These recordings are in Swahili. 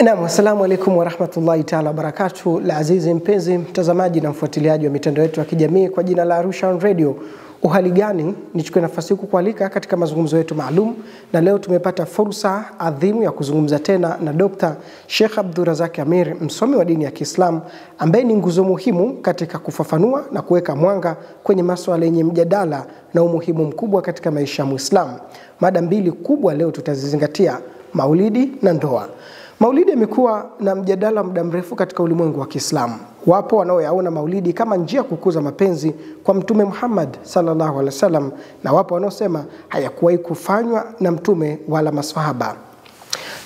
Naam, assalamu alaikum wa rahmatullahi ta'ala wa barakatuh. La azizi mpenzi mtazamaji na mfuatiliaji wa mitandao yetu ya kijamii kwa jina la Arusha Radio. Uhali gani? Nichukue nafasi kukualika katika mazungumzo yetu maalum, na leo tumepata fursa adhimu ya kuzungumza tena na Dr. Sheikh Abdurazak Amir, msomi wa dini ya Kiislamu ambaye ni nguzo muhimu katika kufafanua na kuweka mwanga kwenye masuala yenye mjadala na umuhimu mkubwa katika maisha ya Muislamu. Mada mbili kubwa leo tutazizingatia: maulidi na ndoa. Maulidi imekuwa na mjadala muda mrefu katika ulimwengu wa Kiislamu. Wapo wanaoyaona maulidi kama njia kukuza mapenzi kwa Mtume Muhammad sallallahu alaihi wasallam, na wapo wanaosema hayakuwahi kufanywa na mtume wala maswahaba.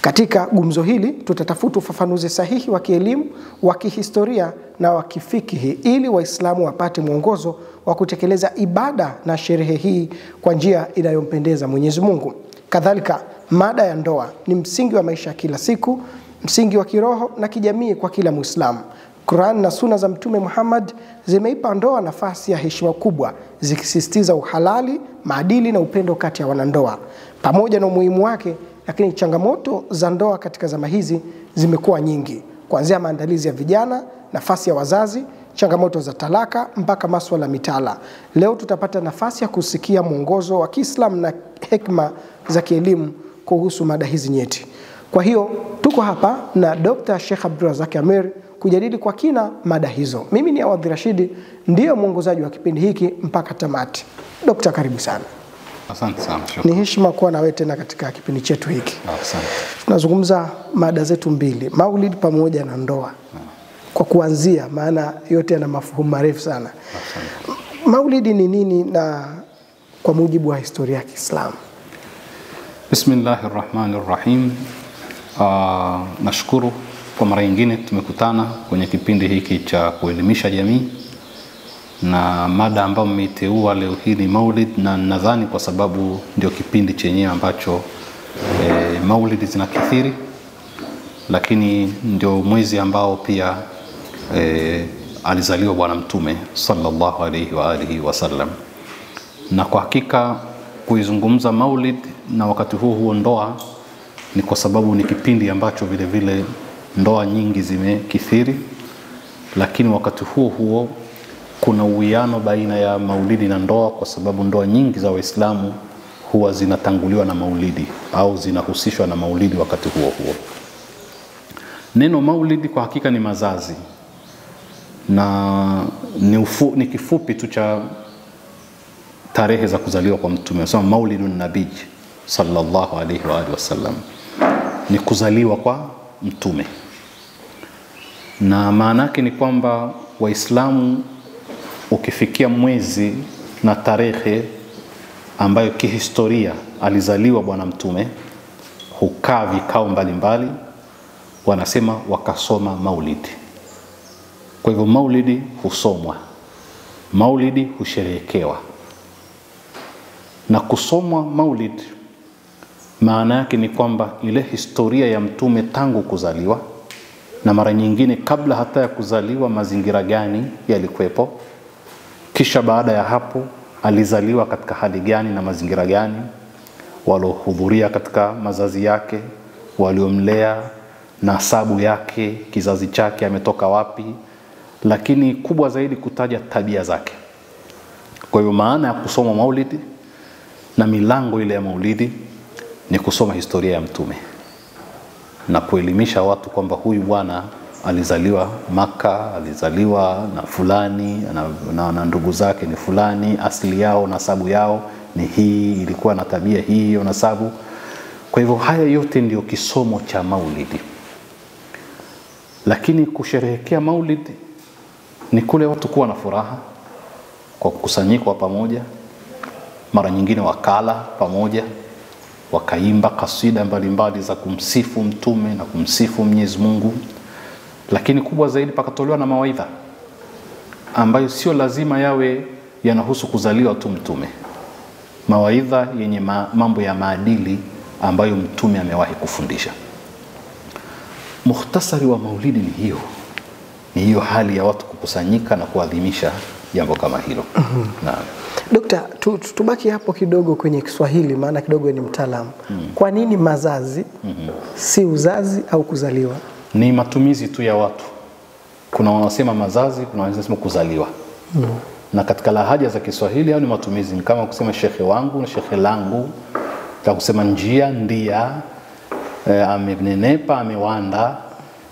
Katika gumzo hili tutatafuta ufafanuzi sahihi wa kielimu, wa kihistoria na wa kifikihi ili Waislamu wapate mwongozo wa kutekeleza ibada na sherehe hii kwa njia inayompendeza Mwenyezi Mungu. Kadhalika, mada ya ndoa ni msingi wa maisha kila siku, msingi wa kiroho na kijamii kwa kila Muislamu. Qur'an na Sunna za Mtume Muhammad zimeipa ndoa nafasi ya heshima kubwa, zikisisitiza uhalali, maadili na upendo kati ya wanandoa. Pamoja na umuhimu wake, lakini changamoto za ndoa katika zama hizi zimekuwa nyingi, kuanzia maandalizi ya vijana, nafasi ya wazazi, changamoto za talaka mpaka masuala mitala. Leo tutapata nafasi ya kusikia mwongozo wa Kiislamu na hekima za kielimu kuhusu mada hizi nyeti. Kwa hiyo tuko hapa na Dr. Sheikh Abdurazak Amir kujadili kwa kina mada hizo. Mimi ni Awadhi Rashidi, ndiyo mwongozaji wa kipindi hiki mpaka tamati. Dr. karibu sana. Asante sana. Shukrani. Ni heshima kuwa na wewe tena katika kipindi chetu hiki. Asante. Tunazungumza mada zetu mbili, maulid pamoja na ndoa. Kwa kuanzia, maana yote yana mafuhumu marefu sana. Asante. Maulidi ni nini na kwa mujibu wa historia ya Kiislamu? Bismillahirrahmanirrahim. Nashukuru kwa mara nyingine tumekutana kwenye kipindi hiki cha kuelimisha jamii, na mada ambayo mmeiteua leo hii ni maulid, na nadhani kwa sababu ndio kipindi chenyewe ambacho maulid zinakithiri, lakini ndio mwezi ambao pia alizaliwa Bwana Mtume sallallahu alayhi wa alihi wasallam. Na kwa hakika kuizungumza maulid na wakati huo ndoa ni kwa sababu ni kipindi ambacho vile vile ndoa nyingi zimekithiri, lakini wakati huo kuna uwiano baina ya maulidi na ndoa, kwa sababu ndoa nyingi za Waislamu huwa zinatanguliwa na maulidi au zinahusishwa na maulidi wakati huo. Neno maulidi kwa hakika ni mazazi, na ni kifupi tu cha tarehe za kuzaliwa kwa Mtume. Nasema maulidun nabii sallallahu alayhi wa alihi wasallam, ni kuzaliwa kwa Mtume. Na maana yake ni kwamba Waislamu ukifikia mwezi na tarehe ambayo kihistoria alizaliwa Bwana Mtume, hukaa vikao mbalimbali, wanasema wakasoma maulidi. Kwa hivyo maulidi husomwa, maulidi husherehekewa. Na kusomwa maulid maana yake ni kwamba ile historia ya Mtume tangu kuzaliwa, na mara nyingine kabla hata ya kuzaliwa mazingira gani yalikuwepo, kisha baada ya hapo alizaliwa katika hali gani na mazingira gani, walohudhuria katika mazazi yake, waliomlea, nasabu yake, kizazi chake ametoka wapi, lakini kubwa zaidi kutaja tabia zake. Kwa hiyo maana ya kusoma maulidi na milango ile ya maulidi ni kusoma historia ya Mtume na kuelimisha watu kwamba huyu bwana alizaliwa Maka, alizaliwa na fulani na ndugu zake ni fulani, asili yao, nasabu yao ni hii, ilikuwa na tabia hii ya nasabu. Kwa hivyo haya yote ndio kisomo cha maulidi. Lakini kusherehekea maulidi ni kule watu kuwa na furaha kwa kukusanyika pamoja, mara nyingine wakala pamoja, wakaimba kasida mbalimbali za kumsifu Mtume na kumsifu Mwenyezi Mungu. Lakini kubwa zaidi pakatolewa na mawaidha ambayo sio lazima yawe yanahusu kuzaliwa tu Mtume, mawaidha yenye mambo ya maadili ambayo Mtume amewahi kufundisha. Mukhtasari wa maulidi ni hiyo hali ya watu kukusanyika na kuadhimisha jambo kama hilo. Naam. Dokta, tubaki hapo kidogo kwenye Kiswahili, maana kidogo ni mtaalamu. Kwa nini mazazi si uzazi au kuzaliwa. Ni matumizi tu ya watu. Kuna wanaosema mazazi, kuna wanaosema kuzaliwa. Na katika lahaja za Kiswahili au ni matumizi, ni kama kusema shekhe wangu na shekhe langu, na kusema njia, ndia, amenenepa, amewanda.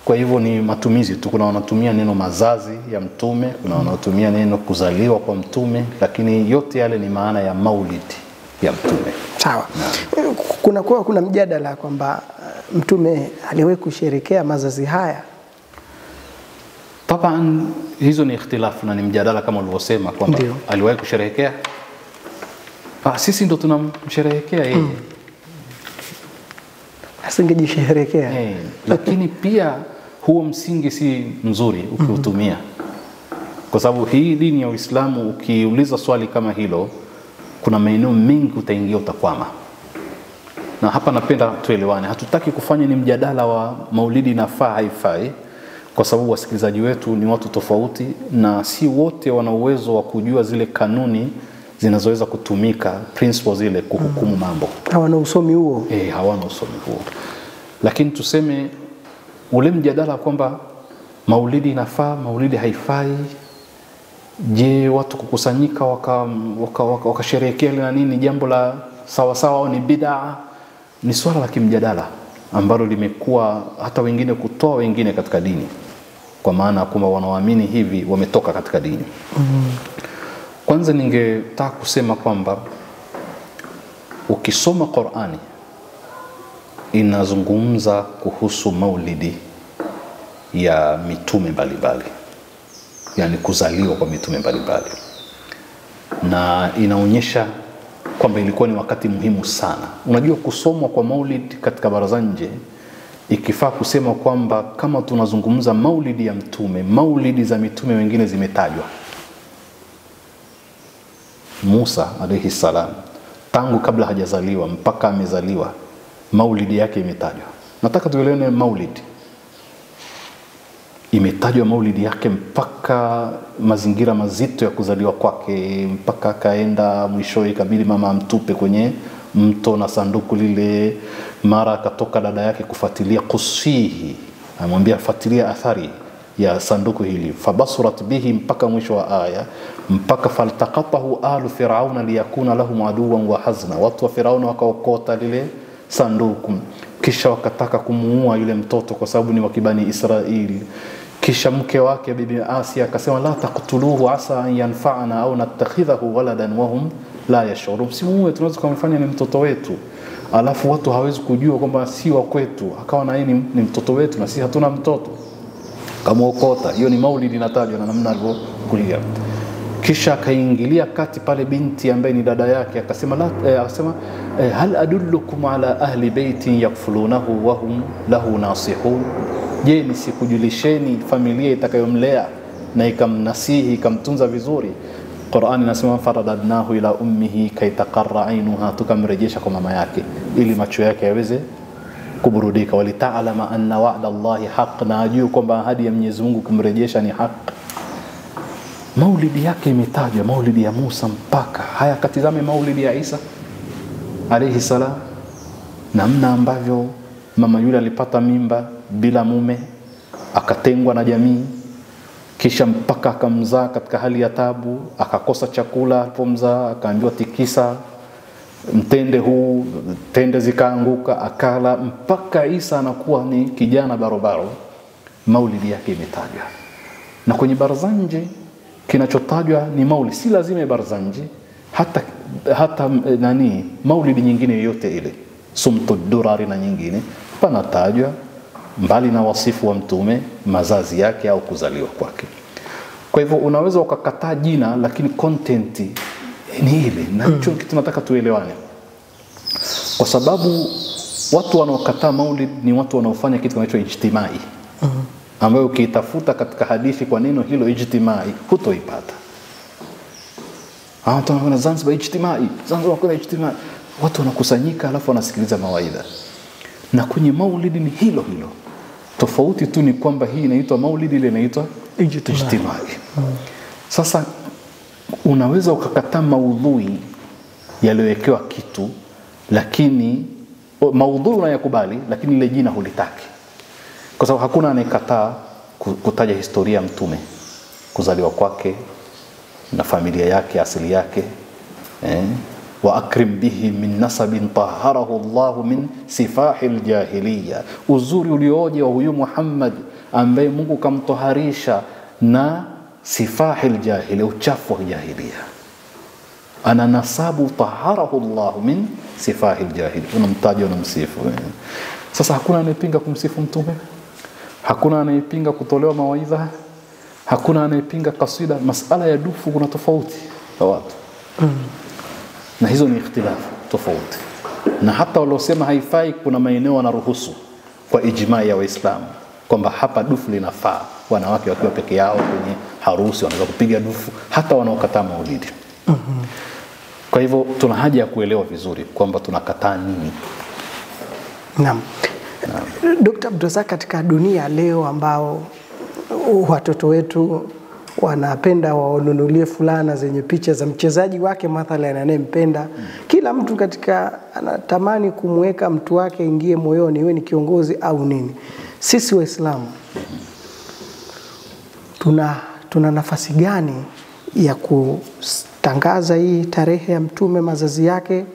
Kwa hivyo ni matumizi tu. Kuna wanatumia neno mazazi ya mtume, kuna wanatumia neno kuzaliwa kwa mtume, lakini yote yale ni maana ya maulidi ya mtume. Sawa. Kuna mjadala kwamba mtume aliwahi kusherehekea mazazi haya. Taban hizo ni ikhtilafu na ni mjadala kama ulivyosema kwamba aliwahi kusherehekea. Sisi ndo tunamsherehekea yeye. Asingejisherehekea. Lakini pia huo msingi si mzuri ukiutumia. Kwa sababu hii dini ya Uislamu ukiuliza swali kama hilo, kuna maeneo mengi utaingia utakwama. Na hapa napenda tuelewane. Hatutaki kufanya ni mjadala wa maulidi inafaa haifai, kwa sababu wasikilizaji wetu ni watu tofauti na si wote wana uwezo wa kujua zile kanuni zinazoweza kutumika, principles zile kuhukumu mambo. Hawana usomi huo. Hawana usomi huo. Lakini tuseme ule mjadala kwamba maulidi inafaa, maulidi haifai. Je, watu kukusanyika wakasherehekea na nini jambo la sawa sawa au ni bid'a? Ni swala la kimjadala ambalo limekuwa hata wengine kutoa wengine katika dini, kwa maana kwamba wanaoamini hivi wametoka katika dini. Kwanza ningetaka kusema kwamba ukisoma Qur'ani inazungumza kuhusu maulidi ya mitume mbalimbali, yani kuzaliwa kwa mitume mbalimbali, na inaonyesha kwamba ilikuwa ni wakati muhimu sana. Unajua kusomwa kwa maulid katika baraza nje ikifaa kusema kwamba kama tunazungumza maulidi ya mtume, maulidi za mitume wengine zimetajwa. Musa alayhi salam tangu kabla hajazaliwa mpaka amezaliwa maulidi yake imetajwa. Nataka tuelewe maulidi. Imetajwa maulidi yake mpaka mazingira mazito ya kuzaliwa kwake, mpaka kaenda mwishowe ikabidi mama amtupe kwenye mto na sanduku lile, mara akatoka dada yake kufuatilia kusihi, amwambia fuatilia athari ya sanduku hili, fabasurat bihi mpaka mwisho wa aya, mpaka faltaqatahu alu firauna liyakuna lahum aduwan wa hazna. Watu wa Firauna wakaokota lile sanduku, kisha wakataka kumuua yule mtoto kwa sababu ni wa kibani Israeli. Kisha mke wake bibi Asia akasema la taqtuluhu asa an yanfa'ana au natakhidhahu waladan wa hum la yashurun, simuue, tunaweza kumfanya ni mtoto wetu, alafu watu hawezi kujua kwamba si wa kwetu, akawa na yeye ni mtoto wetu na sisi hatuna mtoto, kamuokota. Hiyo ni maulidi inatajwa na namna alivyokulia. Kisha akaingilia kati pale binti ambaye ni dada yake, akasema hal adullukum ala ahli baitin yakfulunahu wa hum lahu nasihun, je, nisikujulisheni familia itakayomlea na ikamnasihi ikamtunza vizuri? Qur'ani inasema faradadnahu ila ummihi kay taqarra ainuha, tukamrejesha kwa mama yake ili macho yake yaweze kuburudika, walitaalama anna wa'da Allahi haqq, na ajue kwamba ahadi ya Mwenyezi Mungu kumrejesha ni haki. Maulidi yake imetajwa, maulidi ya Musa mpaka haya. Katizame maulidi ya Isa alayhi salam, namna ambavyo mama yule alipata mimba bila mume, akatengwa na jamii, kisha mpaka akamzaa katika hali ya tabu, akakosa chakula alipomzaa, akaambiwa tikisa mtende huu, tende zikaanguka, akala, mpaka Isa anakuwa ni kijana barobaro. Maulidi yake imetajwa. Na kwenye barzanje kinachotajwa ni maulidi, si lazima barzanje, hata maulidi nyingine yoyote ile, sumtu durari na nyingine, panatajwa mbali na wasifu wa mtume, mazazi yake au kuzaliwa kwake. Kwa hivyo unaweza ukakataa jina lakini content ni ile, na hicho kitu nataka tuelewane. Kwa sababu watu wanaokataa maulid ni watu wanaofanya kitu kinachoitwa ijtimai, ambayo ukiitafuta katika hadithi kwa neno hilo ijtimai hutoipata. Tunaona Zanzibar ijtimai, Zanzibar kuna ijtimai, watu wanakusanyika alafu wanasikiliza mawaidha. Na kwenye maulidi ni hilo hilo, tofauti tu ni kwamba hii inaitwa maulidi, ile inaitwa ijtimai. Sasa unaweza ukakataa maudhui yaliyowekewa kitu, lakini maudhui unayakubali, lakini ile jina hulitaki, kwa sababu hakuna anayekataa kutaja historia ya mtume, kuzaliwa kwake na familia yake, asili yake. Wa akrim bihi min nasabin taharahu Allahu min sifahil jahiliya, uzuri ulioje wa huyu Muhammad ambaye Mungu kamtoharisha na sifahil jahiliya, uchafu wa jahiliya. Ana nasabu taharahu Allahu min sifahil jahiliya, unamtaja, unamsifu. Sasa hakuna anayepinga kumsifu mtume, hakuna anayepinga kutolewa mawaidha, hakuna anayepinga kasida. Masala ya dufu kuna tofauti kwa watu, na hizo ni ikhtilafu tofauti, na hata waliosema haifai kuna maeneo wanaruhusu kwa ijmaa ya Waislamu kwamba hapa dufu linafaa, wanawake wakiwa peke yao kwenye harusi wanaweza kupiga dufu, hata wanaokataa maulidi. Kwa hivyo tuna haja ya kuelewa vizuri kwamba tunakataa nini. Naam. Dr. Abdulrazak, katika dunia leo ambao watoto wetu wanapenda waonunulie fulana zenye picha za mchezaji wake mathalan anayempenda, kila mtu katika anatamani kumweka mtu wake ingie moyoni, iwe ni kiongozi au nini. Sisi Waislamu tuna nafasi gani ya kutangaza hii tarehe ya mtume, mazazi yake,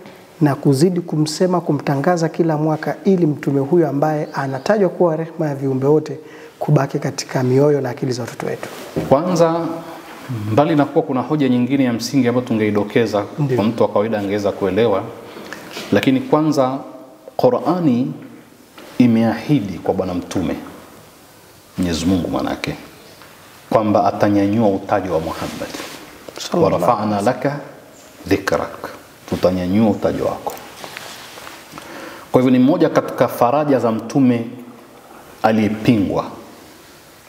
na kuzidi kumsema, kumtangaza kila mwaka, ili mtume huyo ambaye anatajwa kuwa rehema ya viumbe wote kubaki katika mioyo na akili za watoto wetu? Kwanza, mbali na kuwa kuna hoja nyingine ya msingi ambayo tungeidokeza kwa mtu wa kawaida angeweza kuelewa, lakini kwanza Qur'ani imeahidi kwa bwana mtume, Mwenyezi Mungu manake, kwamba atanyanyua utajo wa Muhammad. Wa rafa'na laka dhikrak, tutanyanyua utajo wako. Kwa hivyo ni mmoja katika faraja za mtume aliyepingwa,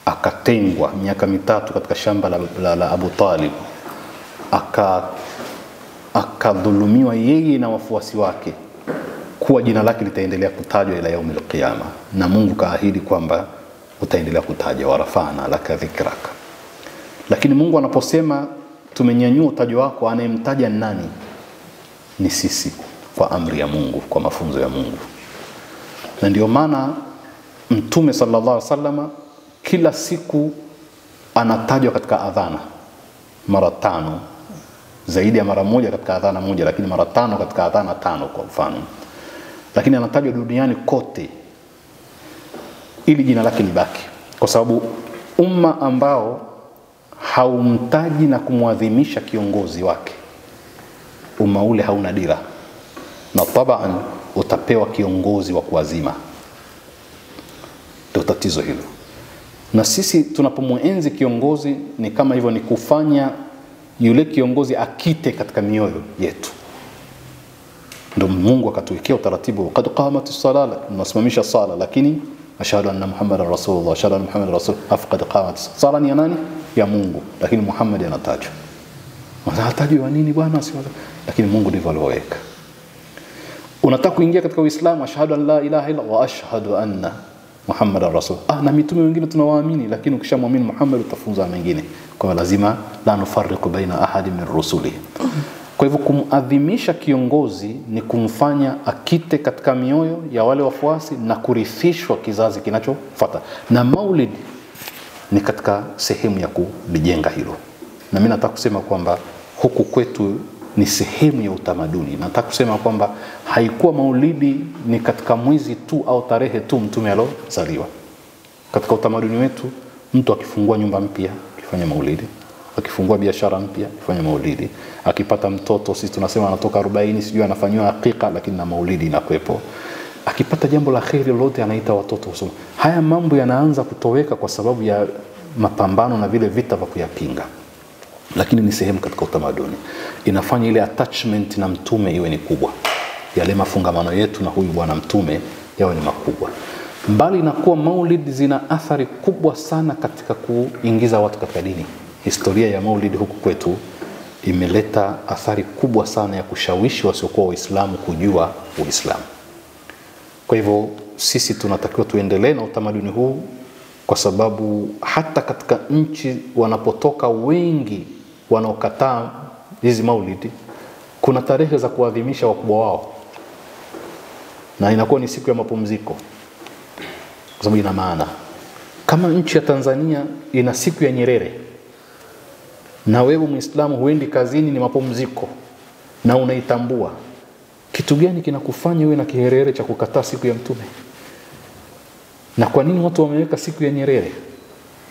akatengwa miaka 3 katika shamba la Abu Talib, akadhulumiwa yeye na wafuasi wake, kuwa jina lake litaendelea kutajwa ila yaumil qiyama, na Mungu kaahidi kwamba utaendelea kutajwa, warafana laka dhikraka. Lakini Mungu anaposema tumenyanyua utajo wako, anayemtaja nani? Ni sisi, kwa amri ya Mungu, kwa mafunzo ya Mungu. Na ndio maana Mtume sallallahu alaihi wasallam kila siku anatajwa katika adhana mara 5, zaidi ya mara 1 katika adhana moja, lakini mara 5 katika adhana 5 kwa mfano. Lakini anatajwa duniani kote ili jina lake libaki, kwa sababu umma ambao haumtaji na kumwadhimisha kiongozi wake, umma ule hauna dira, na tabaan utapewa kiongozi wa kuazima. Ndio tatizo hilo. Na sisi tunapomuenzi kiongozi ni kama hivyo, ni kufanya yule kiongozi akite katika mioyo yetu. Ndio Mungu akatuwekea utaratibu, qad qamatis salala, tunasimamisha sala, lakini ashhadu anna Muhammadar rasulullah, ashhadu anna Muhammadar rasul, afqad qamatis sala. Ni ya nani? Ya Mungu, lakini Muhammad anatajwa. Anatajwa nini bwana? Lakini Mungu ndivyo alivyoweka. Unataka kuingia katika Uislamu, ashhadu an la ilaha illa wa ashhadu anna Muhammadar rasul. Na mitume wengine tunawaamini, lakini ukishamwamini Muhammad utafunza mengine. Kwa lazima la nufarriqu baina ahadin min rusuli. Kwa hivyo kumadhimisha kiongozi ni kumfanya akite katika mioyo ya wale wafuasi na kurithishwa kizazi kinachofuata. Na maulid ni katika sehemu ya kulijenga hilo. Na mimi nataka kusema kwamba huku kwetu ni sehemu ya utamaduni. Nataka kusema kwamba haikuwa maulidi ni katika mwezi tu au tarehe tu mtume alozaliwa. Katika utamaduni wetu, mtu akifungua nyumba mpya akifanya maulidi, akifungua biashara mpya akifanya maulidi, akipata mtoto, sisi tunasema anatoka 40 sijui anafanywa hakika, lakini na maulidi inakuepo. Akipata jambo la kheri lolote anaita watoto kusoma. Haya mambo yanaanza kutoweka kwa sababu ya mapambano na vile vita vya kuyapinga. Lakini ni sehemu katika utamaduni. Inafanya ile attachment na mtume iwe ni kubwa. Yale mafungamano yetu na huyu bwana mtume yawe ni makubwa. Mbali na kuwa maulid zina athari kubwa sana katika kuingiza watu katika dini. Historia ya maulid huku kwetu imeleta athari kubwa sana ya kushawishi wasiokuwa Waislamu kujua Uislamu. Kwa hivyo sisi tunatakiwa tuendelee na utamaduni huu, kwa sababu hata katika nchi wanapotoka wengi wanaokataa hizi maulidi, kuna tarehe za kuadhimisha wakubwa wao. na inakuwa ni siku ya mapumziko, kwa sababu ina maana. Kama nchi ya Tanzania ina siku ya Nyerere na wewe Muislamu huendi kazini, ni mapumziko na unaitambua, kitu gani kinakufanya wewe na kiherere cha kukataa siku ya Mtume? Na kwa nini watu wameweka siku ya Nyerere?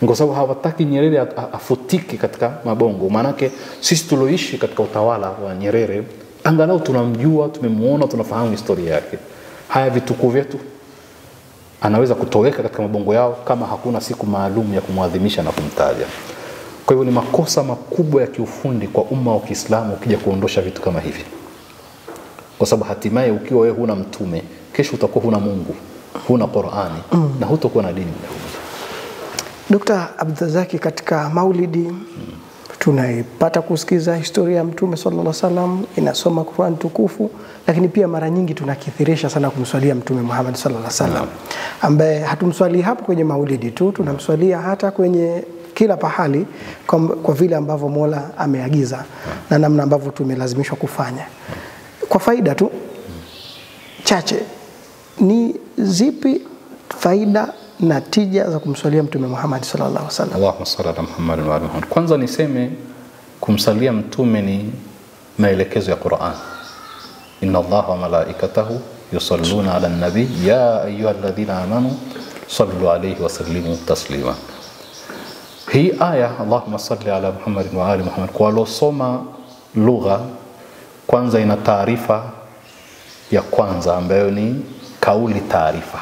Kwa sababu hawataki Nyerere afutike katika mabongo. Maanake sisi tuloishi katika utawala wa Nyerere angalau tunamjua, tumemuona, tunafahamu historia yake. Haya vituko vyetu anaweza kutoweka katika mabongo yao kama hakuna siku maalum ya kumwadhimisha na kumtaja. Kwa hivyo ni makosa makubwa ya kiufundi kwa umma wa Kiislamu ukija kuondosha vitu kama hivi. Kwa sababu hatimaye ukiwa wewe huna mtume, kesho utakuwa huna Mungu, huna Qur'ani na hutakuwa na dini. Dr. Abdulrazaki, katika Maulidi tunaipata kusikiza historia ya Mtume sallallahu alaihi wasallam, inasoma Qur'an tukufu, lakini pia mara nyingi tunakithirisha sana kumswalia Mtume Muhammad sallallahu alaihi wasallam, ambaye hatumswali hapo kwenye Maulidi tu, tunamswalia hata kwenye kila pahali kwa vile ambavyo Mola ameagiza na namna ambavyo tumelazimishwa kufanya. Kwa faida tu chache, ni zipi faida na tija za kumswalia Mtume Muhammad sallallahu alaihi wasallam? Allahumma salli ala Muhammad wa ali Muhammad. Kwanza niseme kumsalia mtume ni maelekezo ya Qur'an. Inna Allaha wa malaikatahu yusalluna ala nabi ya ayyuhalladhina amanu sallu alayhi wa sallimu taslima. Hii aya Allahumma salli ala Muhammad wa ali Muhammad, kwa losoma lugha kwanza ina taarifa ya kwanza ambayo ni kauli taarifa.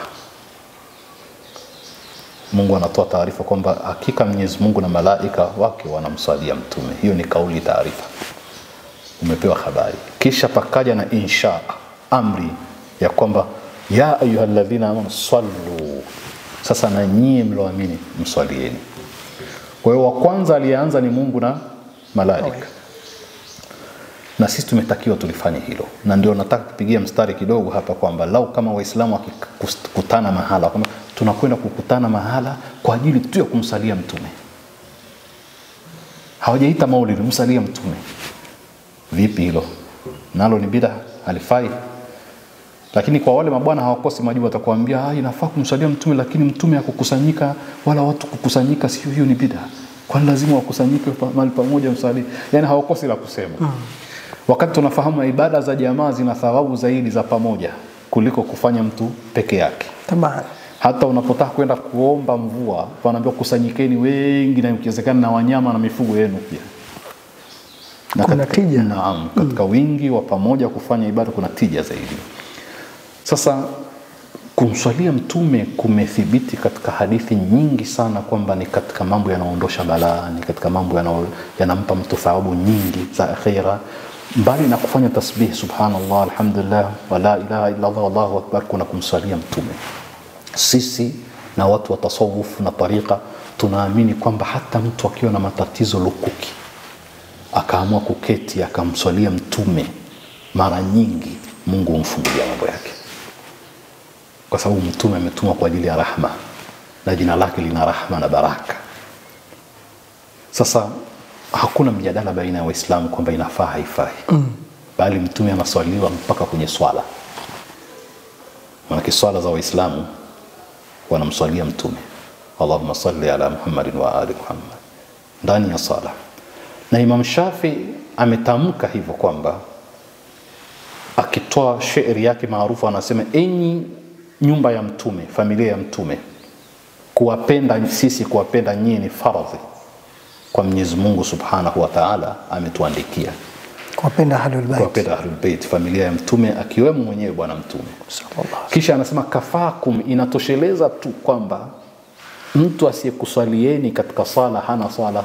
Mungu anatoa taarifa kwamba hakika Mwenyezi Mungu na malaika wake wanamswalia mtume. Hiyo ni kauli taarifa, umepewa habari. Kisha pakaja na insha, amri ya kwamba ya ayyuhalladhina amanu sallu, sasa na nyie mloamini mswalieni. Kwa hiyo wa kwanza alianza ni Mungu na malaika, na sisi tumetakiwa tulifanye hilo. Na ndio nataka kupigia mstari kidogo hapa kwamba lau kama Waislamu wakikutana mahala, kama tunakwenda kukutana mahala kwa ajili tu ya kumsalia mtume, hawajaita maulidi, msalia mtume, vipi hilo? Nalo ni bid'a, halifai. Lakini kwa wale mabwana hawakosi majibu, watakwambia inafaa kumsalia mtume, lakini mtume hakukusanyika wala watu kukusanyika, sio hiyo ni bid'a. Kwani lazima wakusanyike mahali pamoja msalie? Yani hawakosi la kusema. Wakati tunafahamu ibada za jamaa zina thawabu zaidi za pamoja kuliko kufanya mtu peke yake. Tamam. Hata unapotaka kwenda kuomba mvua, wanaambia kusanyikeni wengi na ikiwezekana na wanyama na mifugo yenu pia. Na kuna tija. Naam, katika wingi wa pamoja kufanya ibada kuna tija zaidi. Sasa kumswalia mtume kumethibiti katika hadithi nyingi sana kwamba ni katika mambo yanaondosha balaa, ni katika mambo yanampa mtu thawabu nyingi za akhira. Mbali na kufanya tasbih subhanallah alhamdulillah wa la ilaha illa Allah wallahu akbar, kuna kumswalia mtume. Sisi na watu wa tasawuf na tariqa tunaamini kwamba hata mtu akiwa na matatizo lukuki akaamua kuketi akamswalia mtume, mara nyingi Mungu humfungulia mambo yake, kwa sababu mtume ametumwa kwa ajili ya rahma na jina lake lina rahma na baraka. Sasa hakuna mjadala baina ya Waislamu kwamba inafaa haifai, bali mtume anaswaliwa mpaka kwenye swala. Maana swala za Waislamu wanamswalia mtume, Allahumma salli ala Muhammadin wa ali Muhammad, ndani ya sala. Na Imam Shafi ametamka hivyo kwamba akitoa shairi yake maarufu anasema, enyi nyumba ya mtume, familia ya mtume, kuwapenda sisi, kuwapenda nyinyi ni faradhi kwa Mwenyezi Mungu Subhanahu wa Ta'ala ametuandikia. Kuwapenda ahlul bait, kuwapenda ahlul bait, familia ya mtume akiwemo mwenyewe bwana mtume. Kisha anasema kafakum, inatosheleza tu kwamba mtu asiyekuswalieni katika sala hana sala.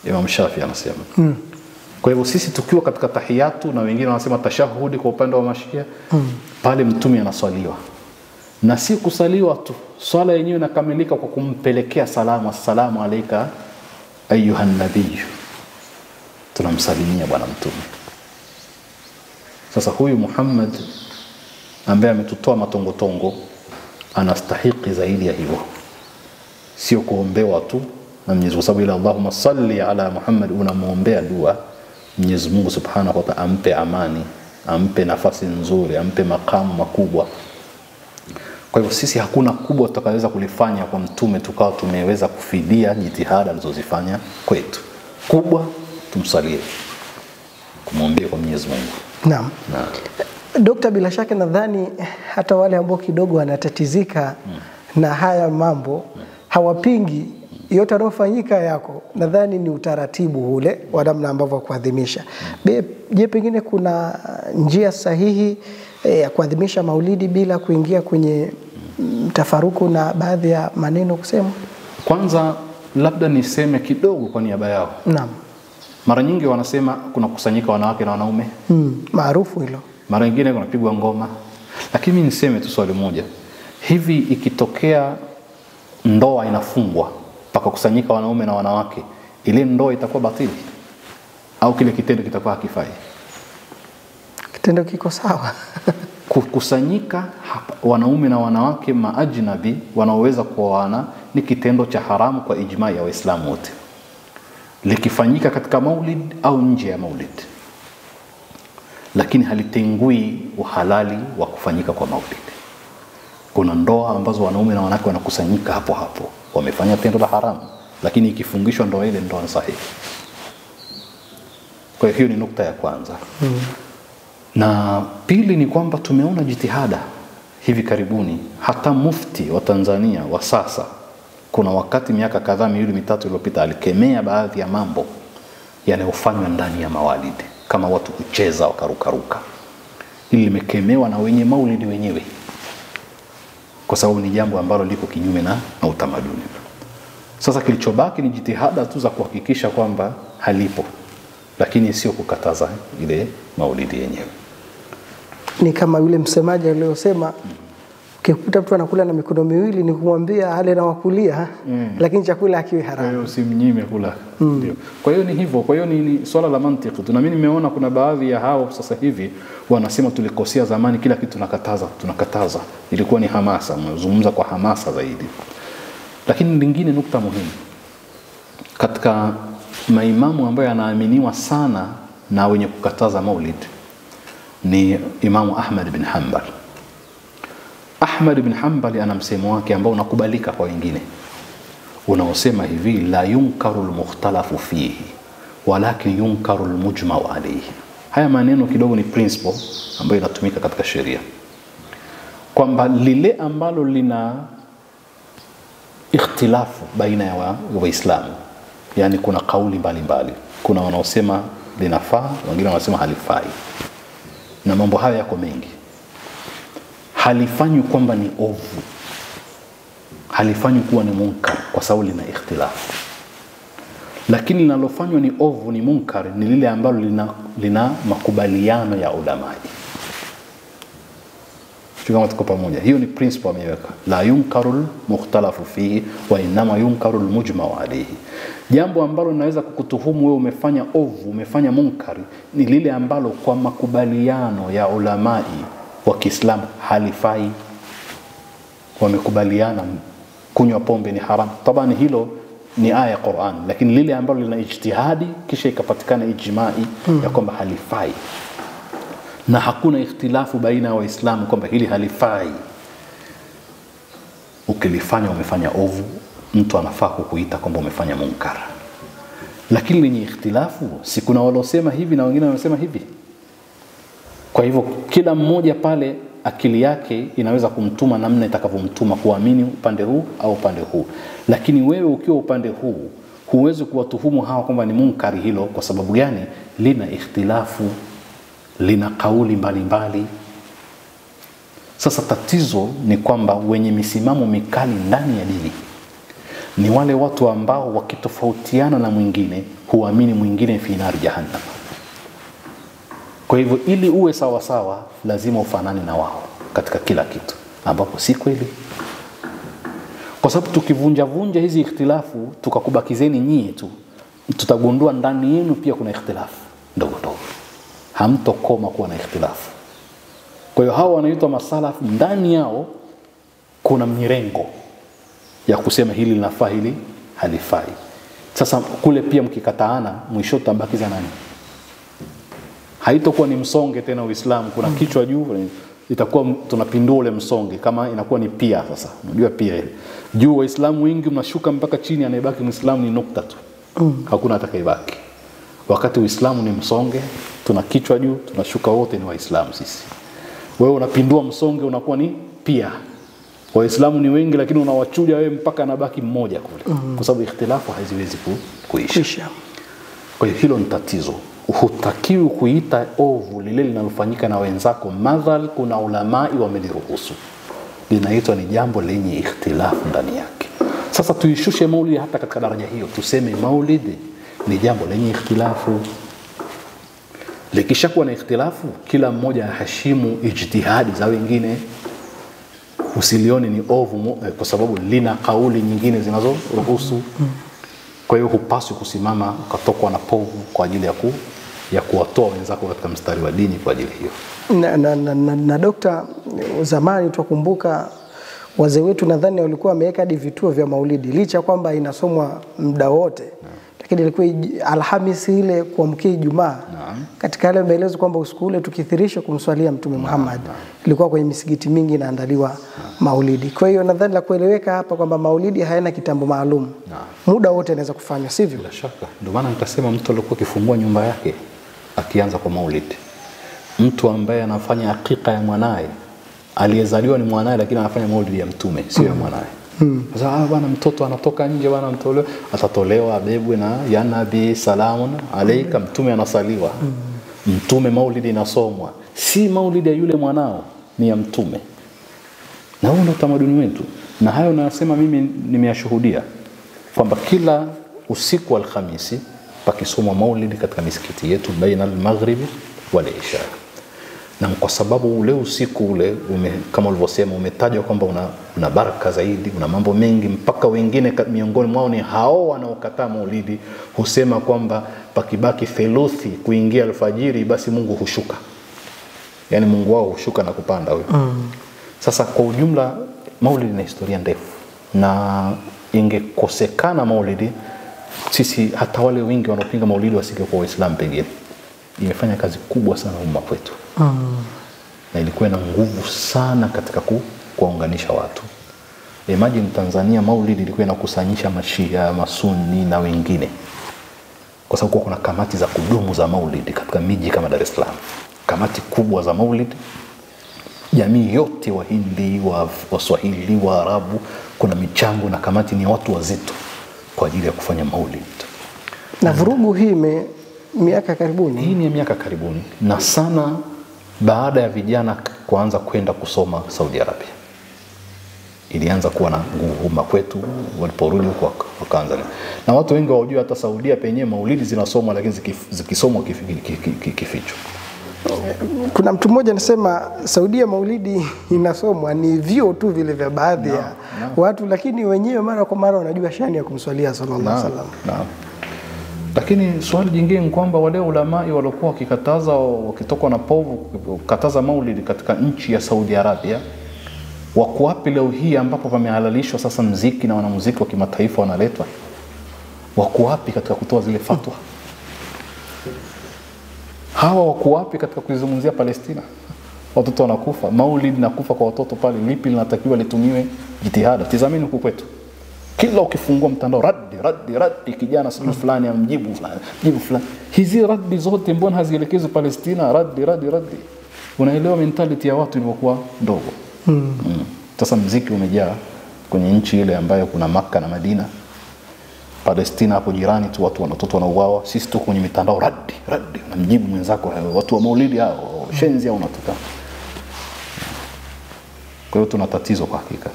Imam Shafi anasema. Kwa hivyo sisi tukiwa katika tahiyatu, na wengine wanasema tashahudi kwa upande wa mashia, pale mtume anaswaliwa. Na si kusaliwa tu, swala yenyewe inakamilika kwa kumpelekea salamu, assalamu alayka ayuhan nabiy, tunamsalimia bwana mtume. Sasa huyu Muhammad ambaye ametutoa matongotongo anastahili zaidi ya hivyo, sio kuombewa tu na Mwenyezi Mungu, sababu ila Allahumma salli ala Muhammad, unamuombea dua Mwenyezi Mungu Subhanahu wa Ta'ala ampe amani, ampe nafasi nzuri, ampe makamu makubwa. Kwa hivyo sisi hakuna kubwa tutakaweza kulifanya kwa mtume tukawa tumeweza kufidia jitihada alizozifanya kwetu. Kubwa tumsalie, kumwombea kwa Mwenyezi Mungu. Naam. Dokta, bila shaka nadhani hata wale ambao kidogo wanatatizika na haya mambo hawapingi yote yanayofanyika yako. Nadhani ni utaratibu ule wa namna ambavyo kuadhimisha. Je, pengine kuna njia sahihi ya kuadhimisha Maulidi bila kuingia kwenye mtafaruku na baadhi ya maneno kusema? Kwanza labda niseme kidogo kwa niaba yao. Naam. Mara nyingi wanasema kuna kusanyika wanawake na wanaume. Maarufu hilo. Mara nyingine kuna pigwa ngoma. Lakini mimi niseme tu swali moja. Hivi ikitokea ndoa inafungwa paka kusanyika wanaume na wanawake, ile ndoa itakuwa batili au kile kitendo kitakuwa hakifai? Kitendo kiko sawa. Kukusanyika wanaume na wanawake maajnabi wanaoweza kuoana ni kitendo cha haramu kwa ijma ya Waislamu wote, likifanyika katika maulid au nje ya maulid, lakini halitengui uhalali wa kufanyika kwa maulid. Kuna ndoa ambazo wanaume na wanawake wanakusanyika hapo hapo, wamefanya tendo la haramu, lakini ikifungishwa ndoa ile ndoa sahihi. Kwa hiyo ni nukta ya kwanza. Na pili ni kwamba tumeona jitihada hivi karibuni, hata mufti wa Tanzania wa sasa, kuna wakati miaka kadhaa miwili mitatu iliyopita alikemea baadhi ya mambo yanayofanywa ndani ya mawalidi, kama watu kucheza wakarukaruka. Hili limekemewa na wenye maulidi wenyewe, kwa sababu ni jambo ambalo liko kinyume na utamaduni. Sasa kilichobaki ni jitihada tu za kuhakikisha kwamba halipo, lakini sio kukataza ile maulidi yenyewe. Ni kama yule msemaji aliyosema, ukikuta mtu anakula na mikono miwili ni kumwambia ale na wakulia, lakini chakula akiwe haramu. Kwa hiyo usimnyime kula. Ndio. Kwa hiyo ni hivyo. Kwa hiyo ni swala la mantiki tu. Na mimi nimeona kuna baadhi ya hao sasa hivi wanasema tulikosea zamani, kila kitu tunakataza. Ilikuwa ni hamasa, mzungumza kwa hamasa zaidi. Lakini lingine, nukta muhimu katika maimamu ambayo yanaaminiwa sana na wenye kukataza maulid ni Imamu Ahmad bin Hanbal. Ahmad bin Hanbal ana msemo wake ambao unakubalika kwa wengine, unaosema hivi: la yunkaru almukhtalafu fihi walakin yunkaru almujma'u alayhi. Haya maneno kidogo ni principle ambayo inatumika katika sheria, kwamba lile ambalo lina ikhtilafu baina ya Waislamu, yani kuna kauli mbalimbali, kuna wanaosema linafaa, wengine wanasema halifai, na mambo haya yako mengi. Halifanywi kwamba ni ovu, halifanywi kuwa ni munkar kwa sababu lina ikhtilafu, lakini linalofanywa ni ovu, ni munkar, ni lile ambalo lina makubaliano ya ulama. Kama tuko pamoja, hiyo ni principle ameweka, la yunkarul mukhtalafu fihi wa inma yunkarul mujma'u alayhi. Jambo ambalo linaweza kukutuhumu wewe umefanya ovu, umefanya munkari, ni lile ambalo kwa makubaliano ya ulamai wa Kiislamu halifai. Wamekubaliana kunywa pombe ni haram. Tabani hilo ni aya ya Qur'an, lakini lile ambalo lina ijtihadi kisha ikapatikana ijma'i ya kwamba halifai, na hakuna ikhtilafu baina ya Waislamu kwamba hili halifai, ukilifanya umefanya ovu, mtu anafaa kukuita kwamba umefanya munkar. Lakini lenye ikhtilafu, si kuna walosema hivi na wengine wanasema hivi. Kwa hivyo kila mmoja pale akili yake inaweza kumtuma namna itakavyomtuma kuamini upande huu au upande huu. Lakini wewe ukiwa upande huu huwezi kuwatuhumu hawa kwamba ni munkari hilo. Kwa sababu gani? Lina ikhtilafu, lina kauli mbalimbali. Sasa tatizo ni kwamba wenye misimamo mikali ndani ya dini ni wale watu ambao wakitofautiana na mwingine huamini mwingine fi nar jahannam. Kwa hivyo ili uwe sawa sawa lazima ufanane na wao katika kila kitu, ambapo si kweli. Kwa sababu tukivunja hizi ikhtilafu tukakubakizeni nyie tu, tutagundua ndani yenu pia kuna ikhtilafu ndogo ndogo, hamtokoma kuwa na ikhtilafu. Kwa hiyo hao wanaitwa masalafu, ndani yao kuna mirengo ya kusema hili linafaa, hili halifai. Sasa kule pia mkikataana, mwisho tabakiza nani? haitakuwa ni msonge tena Uislamu, kuna kichwa juu, itakuwa tunapindua ule msonge kama inakuwa ni pia. Sasa unajua pia ile juu Waislamu wengi mnashuka mpaka chini, anayebaki Muislamu ni nukta tu, hakuna atakayebaki. Wakati Uislamu ni msonge, tuna kichwa juu, tunashuka wote ni Waislamu sisi. Wewe unapindua msonge unakuwa ni pia. Waislamu ni wengi lakini unawachuja wewe mpaka anabaki mmoja kule. Kwa sababu ikhtilafu haziwezi kuisha. Kwa hiyo hilo ni tatizo. Hutakiwi kuita ovu lile linalofanyika na wenzako madhal kuna ulamai wameliruhusu. Linaitwa ni jambo lenye ikhtilafu ndani yake. Sasa tuishushe maulidi hata katika daraja hiyo, tuseme maulidi ni jambo lenye ikhtilafu. Likishakuwa na ikhtilafu, kila mmoja aheshimu ijtihadi za wengine. Usilione ni ovu kwa sababu lina kauli nyingine zinazoruhusu. Kwa hiyo hupaswi kusimama ukatokwa na povu kwa ajili ya kuwatoa wenzako katika mstari wa dini kwa ajili hiyo. Na Dokta, zamani tukumbuka wazee wetu nadhani walikuwa wameweka hadi vituo vya maulidi, licha kwamba inasomwa muda wote. Lakini ilikuwa Alhamisi ile kuamkia Ijumaa. Katika yale maelezo kwamba usiku ule tukithirisha kumswalia Mtume Muhammad, ilikuwa kwenye misikiti mingi inaandaliwa maulidi. Kwa hiyo nadhani la kueleweka hapa kwamba maulidi hayana kitambo maalum. Muda wote inaweza kufanywa, sivyo? Bila shaka. Ndio maana nikasema mtu alikuwa akifungua nyumba yake akianza kwa maulidi. Mtu ambaye anafanya hakika ya mwanae, aliyezaliwa ni mwanae lakini anafanya maulidi ya Mtume, sio ya mwanae. Sasa bwana mtoto anatoka nje, bwana mtoto atatolewa abebwe na ya nabii salamun alayka, Mtume anasaliwa. Mtume maulidi inasomwa, si maulidi ya yule mwanao, ni ya Mtume. Na huo ndio utamaduni wetu. Na hayo nasema mimi nimeyashuhudia kwamba kila usiku wa Alhamisi pakisomwa maulidi katika misikiti yetu baina al-maghribi wal isha. Na kwa sababu ule usiku ule kama ulivyosema umetajwa kwamba una baraka zaidi, una mambo mengi, mpaka wengine miongoni mwao ni hao wanaokataa maulidi husema kwamba pakibaki theluthi kuingia alfajiri basi Mungu hushuka. Yani Mungu wao hushuka na kupanda huyo. Sasa kwa ujumla maulidi ni historia ndefu, na ingekosekana maulidi sisi hata wale wengi wanaopinga maulidi wasingekuwa Waislamu pengine. Imefanya kazi kubwa sana umma kwetu. Na ilikuwa na nguvu sana katika kuwaunganisha watu. Imagine Tanzania maulidi ilikuwa inakusanyisha mashia, masuni na wengine. Kwa sababu kuna kamati za kudumu za maulidi katika miji kama Dar es Salaam. Kamati kubwa za maulidi. Jamii yote Wahindi, Waswahili, Waarabu, kuna michango na kamati ni watu wazito kwa ajili ya kufanya maulidi. Na vurugu hii miaka karibuni. Hii ni miaka karibuni na sana baada ya vijana kuanza kwenda kusoma Saudi Arabia. Ilianza kuwa na nguvu kwetu waliporudi huko wakaanza. Na watu wengi hawajui hata Saudia penyewe maulidi zinasomwa lakini zikisomwa kificho. Kuna mtu mmoja anasema Saudia maulidi inasomwa ni vio tu vile vya baadhi ya watu, lakini wenyewe mara kwa mara wanajua shani ya kumswalia sallallahu alaihi wasallam. Lakini swali jingine ni kwamba wale ulamai walikuwa wakikataza wakitokwa na povu kukataza maulidi katika nchi ya Saudi Arabia, wako wapi leo hii ambapo pamehalalishwa sasa muziki na wanamuziki wa kimataifa wanaletwa? Wako wapi katika kutoa zile fatwa? Hawa wako wapi katika kuzungumzia Palestina? Watoto wanakufa, maulidi na kufa kwa watoto pale, lipi linatakiwa litumiwe jitihada? Tazameni huku kwetu. Kila ukifungua mtandao raddi kijana sijui fulani amjibu fulani. Hizi raddi zote mbona hazielekezwi Palestina? Raddi. Unaelewa mentality ya watu ilivyokuwa ndogo. Sasa muziki umejaa kwenye nchi ile ambayo kuna Makka na Madina. Palestina hapo jirani tu watoto wanauawa. Sisi tuko kwenye mitandao raddi. Unamjibu mwenzako watu wa maulidi hao shenzi au unatuka. Kwa hiyo tuna tatizo kwa hakika.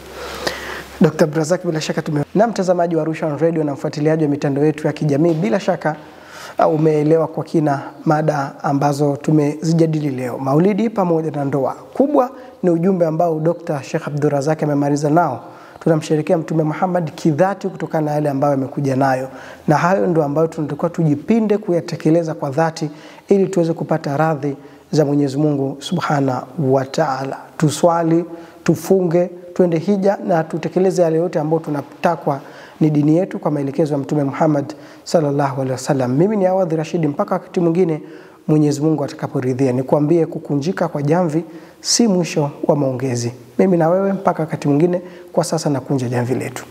Dr. Abdurazak, bila shaka na mtazamaji wa Arusha Radio na mfuatiliaji wa mitandao yetu ya kijamii, bila shaka umeelewa kwa kina mada ambazo tumezijadili leo. Maulidi pamoja na ndoa. Kubwa ni ujumbe ambao Dr. Sheikh Abdurazak amemaliza nao. Tunamsherehekea Mtume Muhammad kidhati kutokana na yale ambayo amekuja nayo. Na hayo ndio ambayo tunatakiwa tujipinde kuyatekeleza kwa dhati ili tuweze kupata radhi za Mwenyezi Mungu Subhanahu wa Ta'ala. Tuswali, tufunge, tuende hija na tutekeleze yale yote ambayo tunatakwa ni dini yetu kwa maelekezo ya Mtume Muhammad sallallahu alaihi wasallam. Mimi ni Awadhi Rashidi, mpaka wakati mwingine, Mwenyezi Mungu atakaporidhia. Nikwambie kukunjika kwa jamvi si mwisho wa maongezi. Mimi na wewe mpaka wakati mwingine, kwa sasa nakunja jamvi letu.